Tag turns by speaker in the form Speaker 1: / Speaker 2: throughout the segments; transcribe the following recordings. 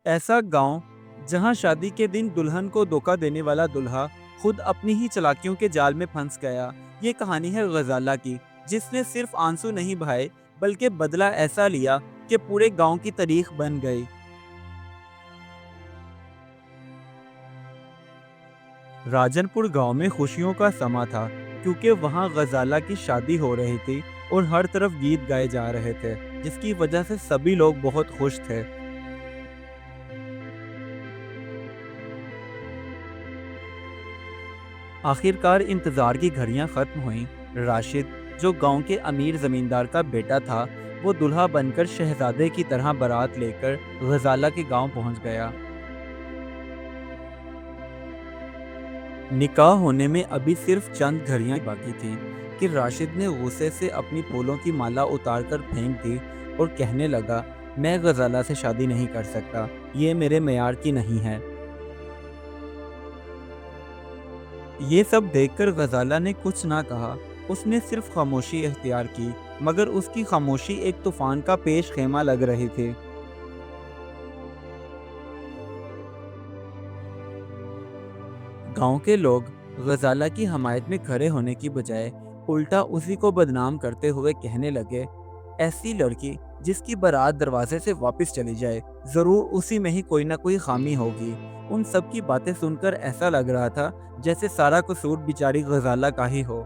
Speaker 1: ऐसा गांव जहां शादी के दिन दुल्हन को धोखा देने वाला दूल्हा खुद अपनी ही चालाकियों के जाल में फंस गया। ये कहानी है गजाला की, जिसने सिर्फ आंसू नहीं बहाए बल्कि बदला ऐसा लिया कि पूरे गांव की तारीख बन गई। राजनपुर गांव में खुशियों का समा था, क्योंकि वहां गजाला की शादी हो रही थी और हर तरफ गीत गाए जा रहे थे, जिसकी वजह से सभी लोग बहुत खुश थे। आखिरकार इंतजार की घड़ियां खत्म हुईं। राशिद, जो गांव के अमीर जमींदार का बेटा था, वो दुल्हा बनकर शहजादे की तरह बारात लेकर गजाला के गांव पहुंच गया। निकाह होने में अभी सिर्फ चंद घड़ियां बाकी थी कि राशिद ने गुस्से से अपनी फूलों की माला उतारकर फेंक दी और कहने लगा, मैं गजाला से शादी नहीं कर सकता, ये मेरे मेयार की नहीं है। ये सब देखकर गजाला ने कुछ ना कहा। उसने सिर्फ खामोशी इख्तियार की, मगर उसकी खामोशी एक तूफान का पेश खेमा लग रही थी। गांव के लोग गजाला की हमायत में खड़े होने की बजाय उल्टा उसी को बदनाम करते हुए कहने लगे, ऐसी लड़की जिसकी बारात दरवाजे से वापस चली जाए, जरूर उसी में ही कोई ना कोई खामी होगी। उन सब की बातें सुनकर ऐसा लग रहा था जैसे सारा कसूर बेचारी गजाला का ही हो।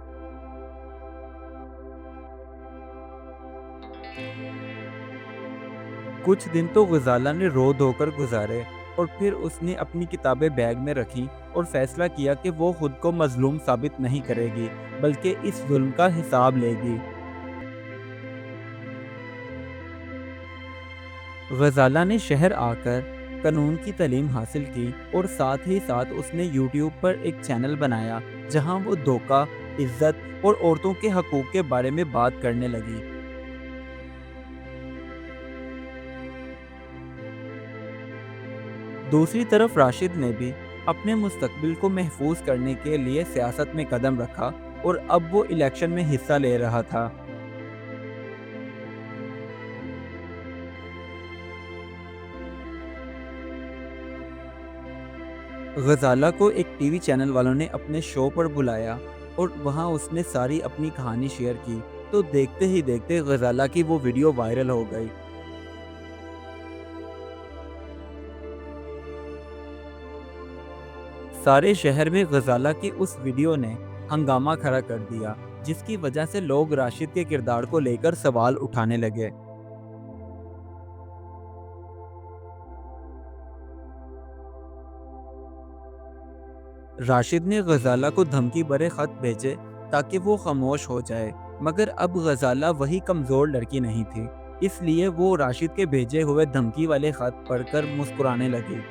Speaker 1: कुछ दिन तो गजाला ने रो धोकर गुजारे, और फिर उसने अपनी किताबें बैग में रखी और फैसला किया कि वो खुद को मजलूम साबित नहीं करेगी, बल्कि इस जुल्म का हिसाब लेगी। गजाला ने शहर आकर कानून की तालीम हासिल की और साथ ही साथ उसने यूट्यूब पर एक चैनल बनाया जहां वो धोखा, इज्जत और औरतों के हकूक के बारे में बात करने लगी। दूसरी तरफ राशिद ने भी अपने मुस्तकबिल को महफूज करने के लिए सियासत में कदम रखा और अब वो इलेक्शन में हिस्सा ले रहा था। गजाला को एक टीवी चैनल वालों ने अपने शो पर बुलाया और वहां उसने सारी अपनी कहानी शेयर की। तो देखते ही देखते गजाला की वो वीडियो वायरल हो गई। सारे शहर में गजाला की उस वीडियो ने हंगामा खड़ा कर दिया, जिसकी वजह से लोग राशिद के किरदार को लेकर सवाल उठाने लगे। राशिद ने गजाला को धमकी भरे खत भेजे ताकि वो खामोश हो जाए, मगर अब गजाला वही कमजोर लड़की नहीं थी, इसलिए वो राशिद के भेजे हुए धमकी वाले खत पढ़कर मुस्कुराने लगी।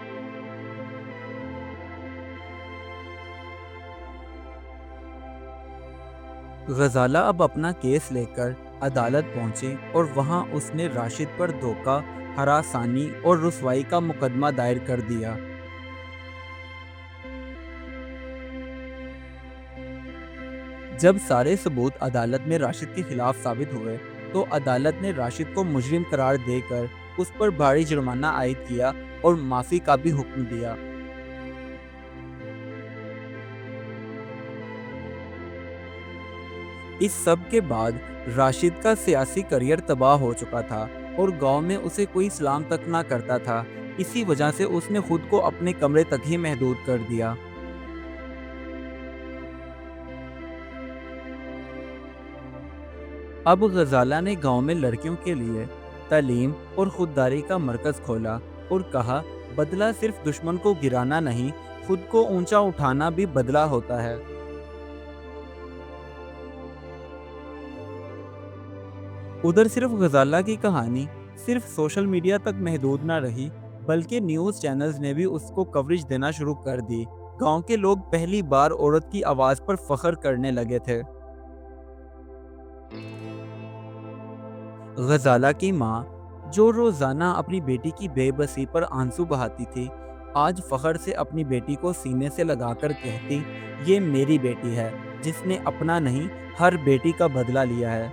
Speaker 1: गजाला अब अपना केस लेकर अदालत पहुंची और वहां उसने राशिद पर धोखा, हरासानी और रुसवाई का मुकदमा दायर कर दिया। जब सारे सबूत अदालत में राशिद के खिलाफ साबित हुए, तो अदालत ने राशिद को मुजरिम करार देकर उस पर भारी जुर्माना आयद किया और माफी का भी हुक्म दिया। इस सब के बाद राशिद का सियासी करियर तबाह हो चुका था और गांव में उसे कोई सलाम तक ना करता था। इसी वजह से उसने खुद को अपने कमरे तक ही महदूद कर दिया। अब गजाला ने गांव में लड़कियों के लिए तालीम और खुददारी का मरकज खोला और कहा, बदला सिर्फ दुश्मन को गिराना नहीं, खुद को ऊंचा उठाना भी बदला होता है। उधर सिर्फ गजाला की कहानी सिर्फ सोशल मीडिया तक महदूद ना रही, बल्कि न्यूज़ चैनल्स ने भी उसको कवरेज देना शुरू कर दी। गांव के लोग पहली बार औरत की आवाज़ पर फख्र करने लगे थे। गजाला की माँ, जो रोज़ाना अपनी बेटी की बेबसी पर आंसू बहाती थी, आज फख्र से अपनी बेटी को सीने से लगाकर कहती, ये मेरी बेटी है जिसने अपना नहीं हर बेटी का बदला लिया है।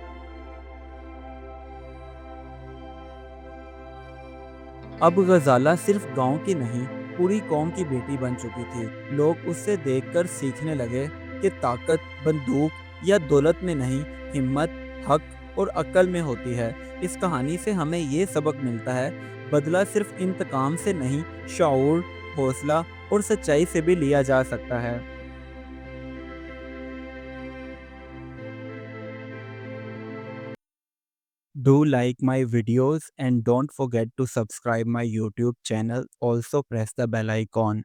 Speaker 1: اب غزالہ صرف گاؤں کی نہیں، پوری قوم کی بیٹی بن چکی تھی۔ لوگ اس سے دیکھ کر سیکھنے لگے کہ طاقت بندوق یا دولت میں نہیں، ہمت، حق اور عقل میں ہوتی ہے۔ اس کہانی سے ہمیں یہ سبق ملتا ہے، بدلہ صرف انتقام سے نہیں، شعور، حوصلہ اور سچائی سے بھی لیا جا سکتا ہے۔ Do like my videos and don't forget to subscribe my YouTube channel. Also press the bell icon.